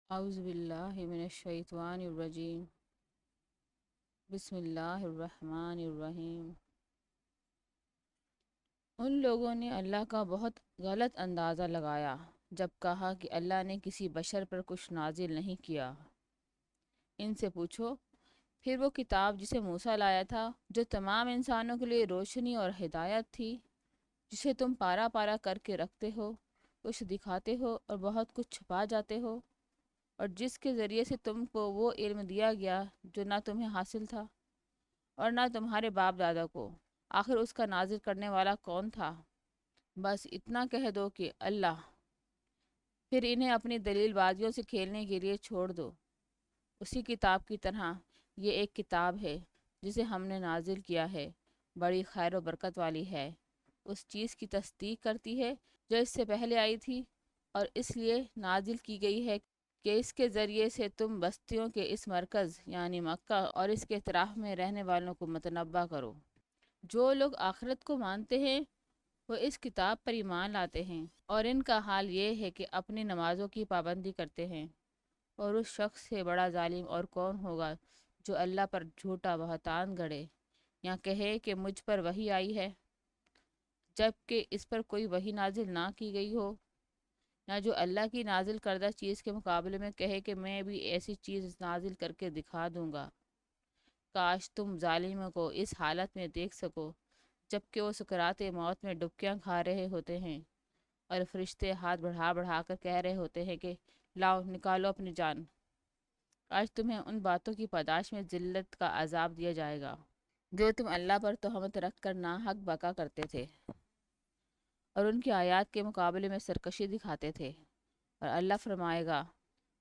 اعوذ باللہ من الشیطان الرجیم، بسم اللہ الرحمن الرحیم۔ ان لوگوں نے اللہ کا بہت غلط اندازہ لگایا جب کہا کہ اللہ نے کسی بشر پر کچھ نازل نہیں کیا۔ ان سے پوچھو، پھر وہ کتاب جسے موسیٰ لایا تھا، جو تمام انسانوں کے لیے روشنی اور ہدایت تھی، جسے تم پارا پارا کر کے رکھتے ہو، کچھ دکھاتے ہو اور بہت کچھ چھپا جاتے ہو، اور جس کے ذریعے سے تم کو وہ علم دیا گیا جو نہ تمہیں حاصل تھا اور نہ تمہارے باپ دادا کو، آخر اس کا نازل کرنے والا کون تھا؟ بس اتنا کہہ دو کہ اللہ، پھر انہیں اپنی دلیل بازیوں سے کھیلنے کے لیے چھوڑ دو۔ اسی کتاب کی طرح یہ ایک کتاب ہے جسے ہم نے نازل کیا ہے، بڑی خیر و برکت والی ہے، اس چیز کی تصدیق کرتی ہے جو اس سے پہلے آئی تھی، اور اس لیے نازل کی گئی ہے کہ اس کے ذریعے سے تم بستیوں کے اس مرکز یعنی مکہ اور اس کے اطراف میں رہنے والوں کو متنبع کرو۔ جو لوگ آخرت کو مانتے ہیں وہ اس کتاب پر ایمان لاتے ہیں، اور ان کا حال یہ ہے کہ اپنی نمازوں کی پابندی کرتے ہیں۔ اور اس شخص سے بڑا ظالم اور کون ہوگا جو اللہ پر جھوٹا بہتان گڑھے یا کہے کہ مجھ پر وحی آئی ہے، جب کہ اس پر کوئی وحی نازل نہ کی گئی ہو، یا جو اللہ کی نازل کردہ چیز کے مقابلے میں کہے کہ میں بھی ایسی چیز نازل کر کے دکھا دوں گا۔ کاش تم ظالموں کو اس حالت میں دیکھ سکو جبکہ وہ سکرات موت میں ڈبکیاں کھا رہے ہوتے ہیں، اور فرشتے ہاتھ بڑھا بڑھا کر کہہ رہے ہوتے ہیں کہ لاؤ نکالو اپنی جان۔ آج تمہیں ان باتوں کی پاداش میں ذلت کا عذاب دیا جائے گا جو تم اللہ پر تہمت رکھ کر ناحق بکا کرتے تھے اور ان کی آیات کے مقابلے میں سرکشی دکھاتے تھے۔ اور اللہ فرمائے گا،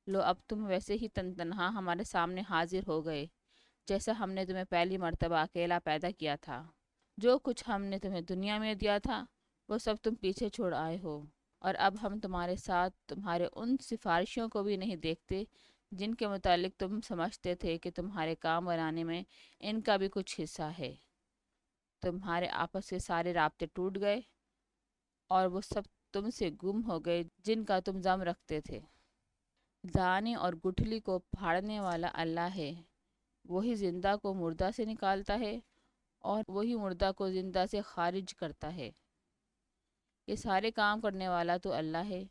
لو اب تم ویسے ہی تنہا ہمارے سامنے حاضر ہو گئے جیسا ہم نے تمہیں پہلی مرتبہ اکیلا پیدا کیا تھا۔ جو کچھ ہم نے تمہیں دنیا میں دیا تھا وہ سب تم پیچھے چھوڑ آئے ہو، اور اب ہم تمہارے ساتھ تمہارے ان سفارشیوں کو بھی نہیں دیکھتے جن کے متعلق تم سمجھتے تھے کہ تمہارے کام بنانے میں ان کا بھی کچھ حصہ ہے۔ تمہارے آپس سے سارے رابطے ٹوٹ گئے اور وہ سب تم سے گم ہو گئے جن کا تم ضم رکھتے تھے۔ دانے اور گٹھلی کو پھاڑنے والا اللہ ہے، وہی زندہ کو مردہ سے نکالتا ہے اور وہی مردہ کو زندہ سے خارج کرتا ہے۔ یہ سارے کام کرنے والا تو اللہ ہے،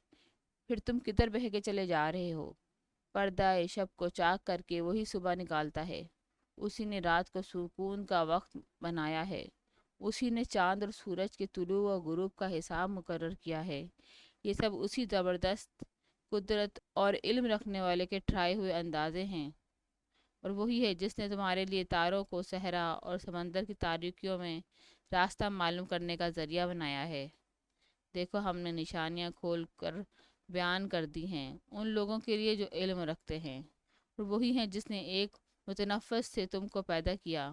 پھر تم کدھر بہہ کے چلے جا رہے ہو؟ پردہ شب کو چاک کر کے وہی صبح نکالتا ہے، اسی نے رات کو سکون کا وقت بنایا ہے، اسی نے چاند اور سورج کے طلوع و غروب کا حساب مقرر کیا ہے۔ یہ سب اسی زبردست قدرت اور علم رکھنے والے کے ٹھائے ہوئے اندازے ہیں، اور وہی ہے جس نے تمہارے لیے تاروں کو صحرا اور سمندر کی تاریکیوں میں راستہ معلوم کرنے کا ذریعہ بنایا ہے۔ دیکھو ہم نے نشانیاں کھول کر بیان کر دی ہیں ان لوگوں کے لیے جو علم رکھتے ہیں، اور وہی ہے جس نے ایک متنفس سے تم کو پیدا کیا،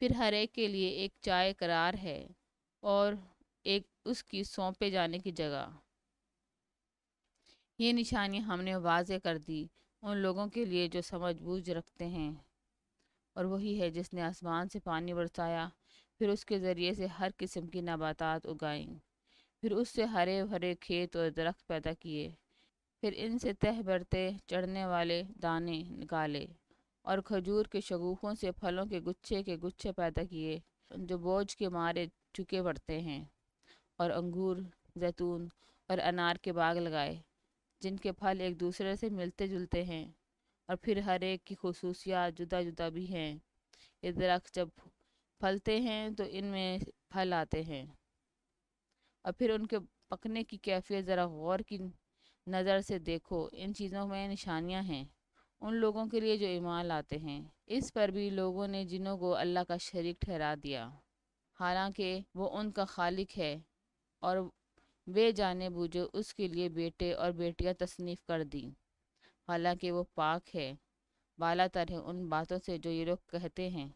پھر ہر ایک کے لیے ایک جائے قرار ہے اور ایک اس کی سونپے جانے کی جگہ۔ یہ نشانی ہم نے واضح کر دی ان لوگوں کے لیے جو سمجھ بوجھ رکھتے ہیں، اور وہی ہے جس نے آسمان سے پانی برسایا، پھر اس کے ذریعے سے ہر قسم کی نباتات اگائیں، پھر اس سے ہرے بھرے کھیت اور درخت پیدا کیے، پھر ان سے تہ برتے چڑھنے والے دانے نکالے، اور کھجور کے شگوفوں سے پھلوں کے گچھے پیدا کیے جو بوجھ کے مارے چکے پڑتے ہیں، اور انگور، زیتون اور انار کے باغ لگائے جن کے پھل ایک دوسرے سے ملتے جلتے ہیں، اور پھر ہر ایک کی خصوصیات جدا جدا بھی ہیں۔ یہ درخت جب پھلتے ہیں تو ان میں پھل آتے ہیں، اور پھر ان کے پکنے کی کیفیت ذرا غور کی نظر سے دیکھو، ان چیزوں میں نشانیاں ہیں ان لوگوں کے لیے جو ایمان لاتے ہیں۔ اس پر بھی لوگوں نے جنوں کو اللہ کا شریک ٹھہرا دیا، حالانکہ وہ ان کا خالق ہے، اور بے جانے بوجھے اس کے لیے بیٹے اور بیٹیاں تصنیف کر دیں، حالانکہ وہ پاک ہے، بالا تر ہے ان باتوں سے جو یہ لوگ کہتے ہیں۔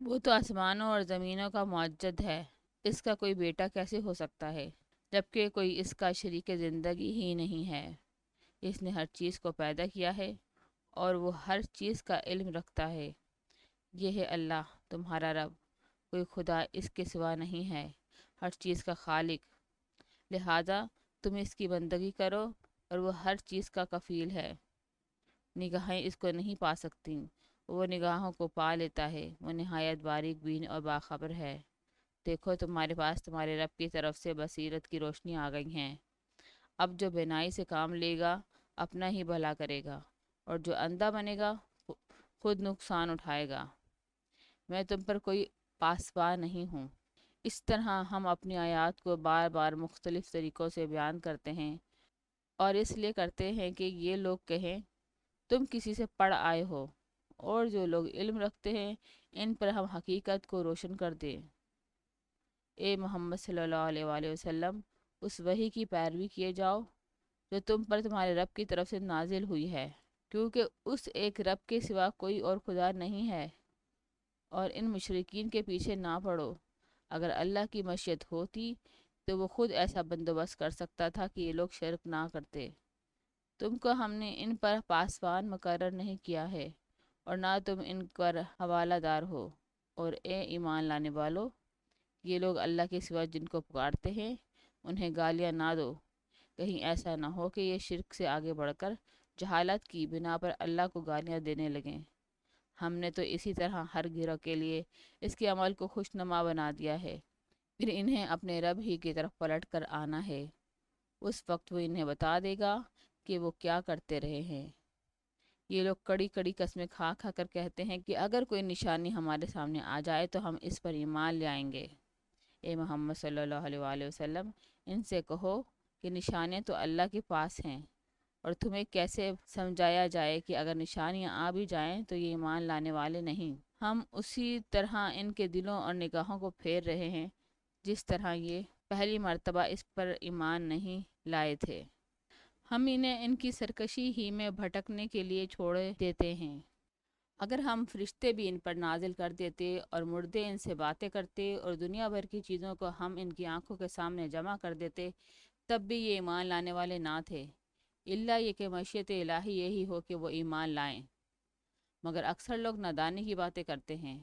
وہ تو آسمانوں اور زمینوں کا معجد ہے، اس کا کوئی بیٹا کیسے ہو سکتا ہے جبکہ کوئی اس کا شریک زندگی ہی نہیں ہے۔ اس نے ہر چیز کو پیدا کیا ہے اور وہ ہر چیز کا علم رکھتا ہے۔ یہ ہے اللہ تمہارا رب، کوئی خدا اس کے سوا نہیں ہے، ہر چیز کا خالق، لہذا تم اس کی بندگی کرو اور وہ ہر چیز کا کفیل ہے، نگاہیں اس کو نہیں پا سکتیں، وہ نگاہوں کو پا لیتا ہے، وہ نہایت باریک بین اور باخبر ہے۔ دیکھو تمہارے پاس تمہارے رب کی طرف سے بصیرت کی روشنی آ گئی ہیں، اب جو بینائی سے کام لے گا اپنا ہی بھلا کرے گا، اور جو اندھا بنے گا خود نقصان اٹھائے گا۔ میں تم پر کوئی پاسبان نہیں ہوں۔ اس طرح ہم اپنی آیات کو بار بار مختلف طریقوں سے بیان کرتے ہیں، اور اس لیے کرتے ہیں کہ یہ لوگ کہیں تم کسی سے پڑھ آئے ہو، اور جو لوگ علم رکھتے ہیں ان پر ہم حقیقت کو روشن کر دیں۔ اے محمد صلی اللہ علیہ وآلہ وسلم، اس وحی کی پیروی کیے جاؤ جو تم پر تمہارے رب کی طرف سے نازل ہوئی ہے، کیونکہ اس ایک رب کے سوا کوئی اور خدا نہیں ہے، اور ان مشرکین کے پیچھے نہ پڑو۔ اگر اللہ کی مشیت ہوتی تو وہ خود ایسا بندوبست کر سکتا تھا کہ یہ لوگ شرک نہ کرتے۔ تم کو ہم نے ان پر پاسبان مقرر نہیں کیا ہے، اور نہ تم ان پر حوالہ دار ہو۔ اور اے ایمان لانے والو، یہ لوگ اللہ کے سوا جن کو پکارتے ہیں انہیں گالیاں نہ دو، کہیں ایسا نہ ہو کہ یہ شرک سے آگے بڑھ کر جہالت کی بنا پر اللہ کو گالیاں دینے لگیں۔ ہم نے تو اسی طرح ہر گروہ کے لیے اس کے عمل کو خوشنما بنا دیا ہے، پھر انہیں اپنے رب ہی کی طرف پلٹ کر آنا ہے، اس وقت وہ انہیں بتا دے گا کہ وہ کیا کرتے رہے ہیں۔ یہ لوگ کڑی کڑی قسمیں کھا کھا کر کہتے ہیں کہ اگر کوئی نشانی ہمارے سامنے آ جائے تو ہم اس پر ایمان لے آئیں گے۔ اے محمد صلی اللہ علیہ وآلہ وسلم، ان سے کہو کہ نشانیاں تو اللہ کے پاس ہیں، اور تمہیں کیسے سمجھایا جائے کہ اگر نشانیاں آ بھی جائیں تو یہ ایمان لانے والے نہیں۔ ہم اسی طرح ان کے دلوں اور نگاہوں کو پھیر رہے ہیں جس طرح یہ پہلی مرتبہ اس پر ایمان نہیں لائے تھے۔ ہم انہیں ان کی سرکشی ہی میں بھٹکنے کے لیے چھوڑے دیتے ہیں۔ اگر ہم فرشتے بھی ان پر نازل کر دیتے اور مردے ان سے باتیں کرتے اور دنیا بھر کی چیزوں کو ہم ان کی آنکھوں کے سامنے جمع کر دیتے، تب بھی یہ ایمان لانے والے نہ تھے، الا یہ کہ مشیت الہی یہی ہو کہ وہ ایمان لائیں، مگر اکثر لوگ نادانی کی باتیں کرتے ہیں۔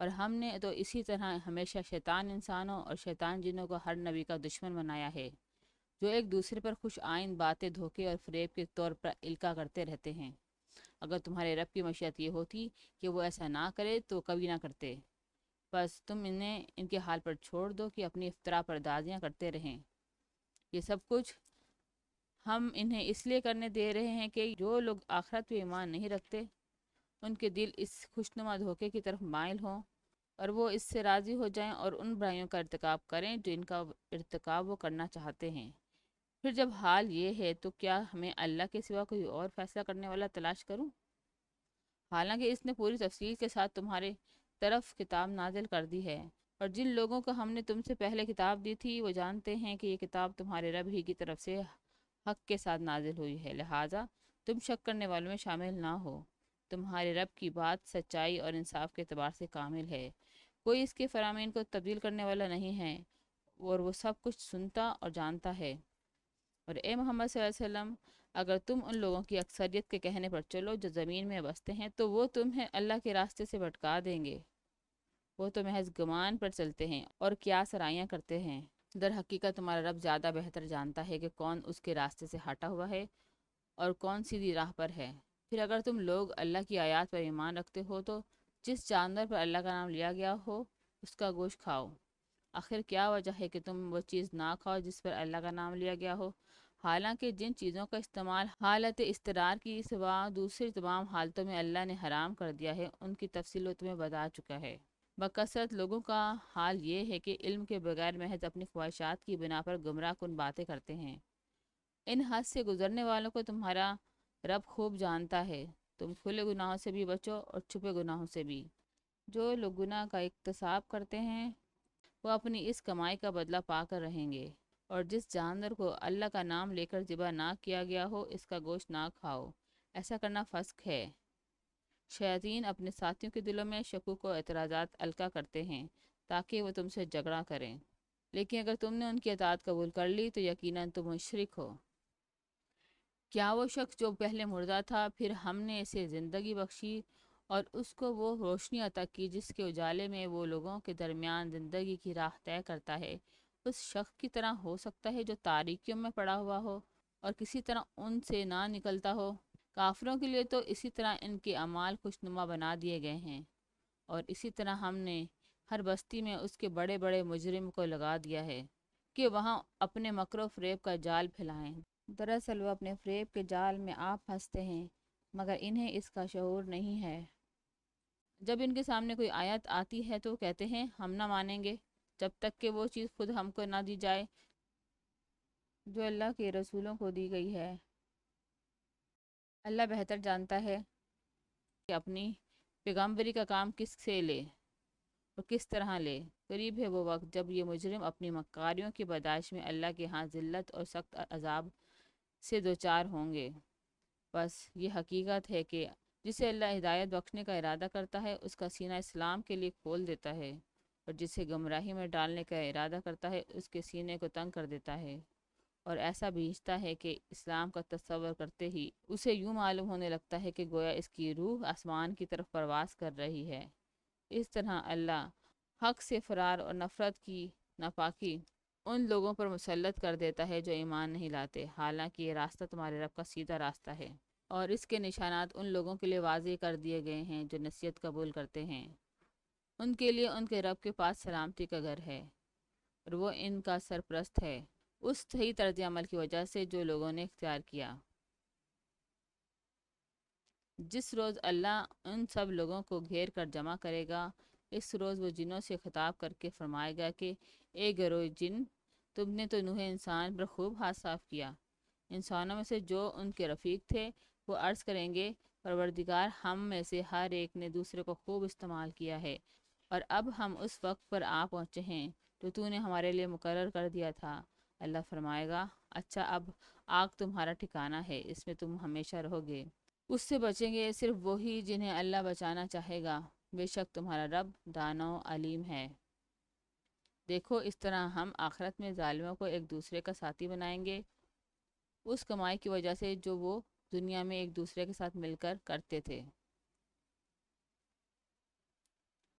اور ہم نے تو اسی طرح ہمیشہ شیطان انسانوں اور شیطان جنوں کو ہر نبی کا دشمن بنایا ہے، جو ایک دوسرے پر خوش آئند باتیں دھوکے اور فریب کے طور پر القا کرتے رہتے ہیں۔ اگر تمہارے رب کی مشیت یہ ہوتی کہ وہ ایسا نہ کرے تو کبھی نہ کرتے، بس تم انہیں ان کے حال پر چھوڑ دو کہ اپنی افترا پردازیاں کرتے رہیں۔ یہ سب کچھ ہم انہیں اس لیے کرنے دے رہے ہیں کہ جو لوگ آخرت پہ ایمان نہیں رکھتے ان کے دل اس خوشنما دھوکے کی طرف مائل ہوں، اور وہ اس سے راضی ہو جائیں اور ان برائیوں کا ارتکاب کریں جو ان کا ارتکاب وہ کرنا چاہتے ہیں۔ پھر جب حال یہ ہے تو کیا ہمیں اللہ کے سوا کوئی اور فیصلہ کرنے والا تلاش کروں؟ حالانکہ اس نے پوری تفصیل کے ساتھ تمہارے طرف کتاب نازل کر دی ہے، اور جن لوگوں کو ہم نے تم سے پہلے کتاب دی تھی وہ جانتے ہیں کہ یہ کتاب تمہارے رب ہی کی طرف سے حق کے ساتھ نازل ہوئی ہے، لہٰذا تم شک کرنے والوں میں شامل نہ ہو۔ تمہارے رب کی بات سچائی اور انصاف کے اعتبار سے کامل ہے، کوئی اس کے فرامین کو تبدیل کرنے والا نہیں ہے، اور وہ سب کچھ سنتا اور جانتا ہے۔ اور اے محمد صلی اللہ علیہ وسلم، اگر تم ان لوگوں کی اکثریت کے کہنے پر چلو جو زمین میں بستے ہیں تو وہ تمہیں اللہ کے راستے سے بھٹکا دیں گے، وہ تو محض گمان پر چلتے ہیں اور کیا سرائیاں کرتے ہیں۔ در حقیقت تمہارا رب زیادہ بہتر جانتا ہے کہ کون اس کے راستے سے ہٹا ہوا ہے اور کون سیدھی راہ پر ہے۔ پھر اگر تم لوگ اللہ کی آیات پر ایمان رکھتے ہو تو جس جانور پر اللہ کا نام لیا گیا ہو اس کا گوشت کھاؤ۔ آخر کیا وجہ ہے کہ تم وہ چیز نہ کھاؤ جس پر اللہ کا نام لیا گیا ہو، حالانکہ جن چیزوں کا استعمال حالت اضطرار کی سوا دوسری تمام حالتوں میں اللہ نے حرام کر دیا ہے ان کی تفصیل وہ تمہیں بتا چکا ہے۔ بکثرت لوگوں کا حال یہ ہے کہ علم کے بغیر محض اپنی خواہشات کی بنا پر گمراہ کن باتیں کرتے ہیں۔ ان حد سے گزرنے والوں کو تمہارا رب خوب جانتا ہے۔ تم کھلے گناہوں سے بھی بچو اور چھپے گناہوں سے بھی۔ جو لوگ گناہ کا اکتساب کرتے ہیں وہ اپنی اس کمائی کا بدلہ پا کر رہیں گے، اور جس جانور کو اللہ کا نام لے کر ذبح نہ کیا گیا ہو اس کا گوشت نہ کھاؤ، ایسا کرنا فسق ہے۔ شیاطین اپنے ساتھیوں کے دلوں میں شکوک و اعتراضات القا کرتے ہیں تاکہ وہ تم سے جھگڑا کریں، لیکن اگر تم نے ان کی اطاعت قبول کر لی تو یقیناً تم مشرک ہو۔ کیا وہ شخص جو پہلے مردہ تھا پھر ہم نے اسے زندگی بخشی اور اس کو وہ روشنی عطا کی جس کے اجالے میں وہ لوگوں کے درمیان زندگی کی راہ طے کرتا ہے، اس شخص کی طرح ہو سکتا ہے جو تاریکیوں میں پڑا ہوا ہو؟ اور کسی طرح ان سے نہ نکلتا ہو۔ کافروں کے لیے تو اسی طرح ان کے اعمال خوشنما بنا دیے گئے ہیں، اور اسی طرح ہم نے ہر بستی میں اس کے بڑے بڑے مجرم کو لگا دیا ہے کہ وہاں اپنے مکر و فریب کا جال پھیلائیں۔ دراصل وہ اپنے فریب کے جال میں آپ پھنستے ہیں، مگر انہیں اس کا شعور نہیں ہے۔ جب ان کے سامنے کوئی آیت آتی ہے تو وہ کہتے ہیں ہم نہ مانیں گے جب تک کہ وہ چیز خود ہم کو نہ دی جائے جو اللہ کے رسولوں کو دی گئی ہے۔ اللہ بہتر جانتا ہے کہ اپنی پیغمبری کا کام کس سے لے اور کس طرح لے۔ قریب ہے وہ وقت جب یہ مجرم اپنی مکاریوں کی بدائش میں اللہ کے ہاں ذلت اور سخت عذاب سے دوچار ہوں گے۔ بس یہ حقیقت ہے کہ جسے اللہ ہدایت بخشنے کا ارادہ کرتا ہے اس کا سینہ اسلام کے لیے کھول دیتا ہے، اور جسے گمراہی میں ڈالنے کا ارادہ کرتا ہے اس کے سینے کو تنگ کر دیتا ہے، اور ایسا بھیجتا ہے کہ اسلام کا تصور کرتے ہی اسے یوں معلوم ہونے لگتا ہے کہ گویا اس کی روح آسمان کی طرف پرواز کر رہی ہے۔ اس طرح اللہ حق سے فرار اور نفرت کی ناپاکی ان لوگوں پر مسلط کر دیتا ہے جو ایمان نہیں لاتے، حالانکہ یہ راستہ تمہارے رب کا سیدھا راستہ ہے، اور اس کے نشانات ان لوگوں کے لیے واضح کر دیے گئے ہیں جو نصیحت قبول کرتے ہیں۔ ان کے لیے ان کے رب کے پاس سلامتی کا گھر ہے، اور وہ ان کا سرپرست ہے اس صحیح طرز عمل کی وجہ سے جو لوگوں نے اختیار کیا۔ جس روز اللہ ان سب لوگوں کو گھیر کر جمع کرے گا، اس روز وہ جنوں سے خطاب کر کے فرمائے گا کہ اے گروہ جن، تم نے تو نوح انسان پر خوب ہاتھ صاف کیا۔ انسانوں میں سے جو ان کے رفیق تھے وہ عرض کریں گے پروردگار، ہم میں سے ہر ایک نے دوسرے کو خوب استعمال کیا ہے، اور اب ہم اس وقت پر آ پہنچے ہیں تو نے ہمارے لیے مقرر کر دیا تھا۔ اللہ فرمائے گا اچھا، اب آگ تمہارا ٹھکانہ ہے، اس میں تم ہمیشہ رہو گے۔ اس سے بچیں گے صرف وہی جنہیں اللہ بچانا چاہے گا، بے شک تمہارا رب دانا و علیم ہے۔ دیکھو اس طرح ہم آخرت میں ظالموں کو ایک دوسرے کا ساتھی بنائیں گے اس کمائی کی وجہ سے جو وہ دنیا میں ایک دوسرے کے ساتھ مل کر کرتے تھے۔